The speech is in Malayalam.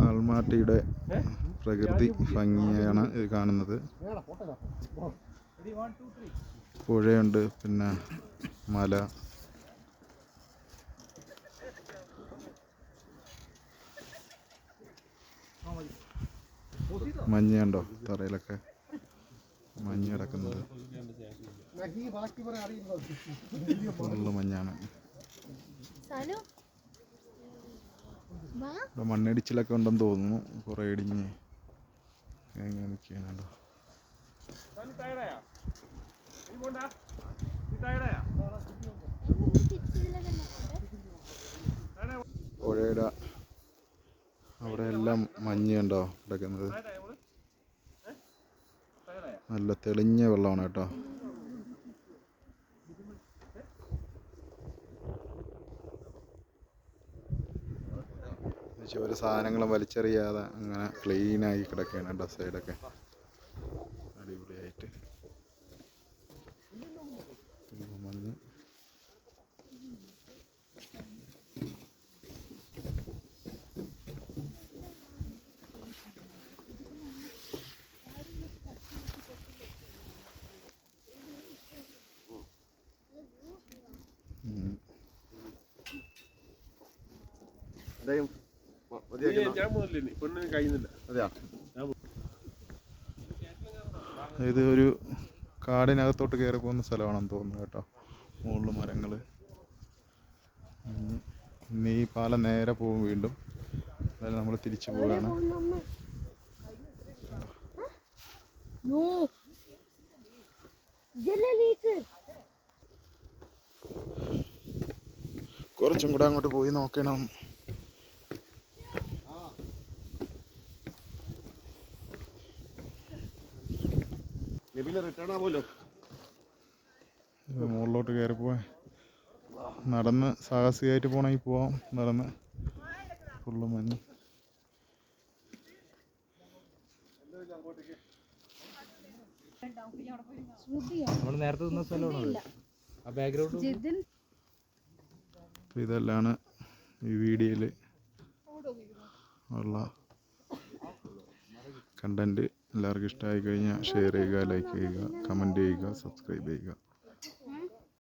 ആൾമാട്ടിയുടെ പ്രകൃതി ഭംഗിയാണ് ഇത് കാണുന്നത്. പുഴയുണ്ട്, പിന്നെ മല. മഞ്ഞ് കണ്ടോ, തറയിലൊക്കെ മഞ്ഞ് കിടക്കുന്നത്. ഫുള്ള് മഞ്ഞാണ്. മണ്ണിടിച്ചിലൊക്കെ ഉണ്ടെന്ന് തോന്നുന്നു. കുറേ ഇടിഞ്ഞ് എങ്ങനെ നിൽക്കുന്നുണ്ടോ. പുഴയുടെ അവിടെ എല്ലാം മഞ്ഞ് കണ്ടോ കിടക്കുന്നത്. നല്ല തെളിഞ്ഞ വെള്ളമാണ് കേട്ടോ. ഒരു സാധനങ്ങളും വലിച്ചെറിയാതെ അങ്ങനെ ക്ലീനായി കിടക്കുകയാണ് കേട്ടോ. സൈഡൊക്കെ അടിപൊളിയായിട്ട് മഞ്ഞ്. ഇത് ഒരു കാടിനകത്തോട്ട് കയറി പോകുന്ന സ്ഥലമാണെന്ന് തോന്നുന്നു കേട്ടോ. മുകളിൽ മരങ്ങൾ. ഇനി ഈ പാലം നേരെ പോകും വീണ്ടും. അതായത് നമ്മൾ തിരിച്ചു പോവുകയാണ്. കുറച്ചും കൂടെ അങ്ങോട്ട് പോയി നോക്കണം. മുകളിലോട്ട് കയറി പോവാൻ നടന്ന് സാഹസികമായിട്ട് പോകണമെങ്കിൽ പോവാം. നടന്ന് ഫുള്ള് മഞ്ഞ്. ഇതെല്ലാം ഈ വീഡിയോയിൽ ഉള്ള കണ്ടൻറ്റ്. എല്ലാവർക്കും ഇഷ്ടമായി കഴിഞ്ഞാൽ ഷെയർ ചെയ്യുക, ലൈക്ക് ചെയ്യുക, കമൻറ്റ് ചെയ്യുക, സബ്സ്ക്രൈബ് ചെയ്യുക.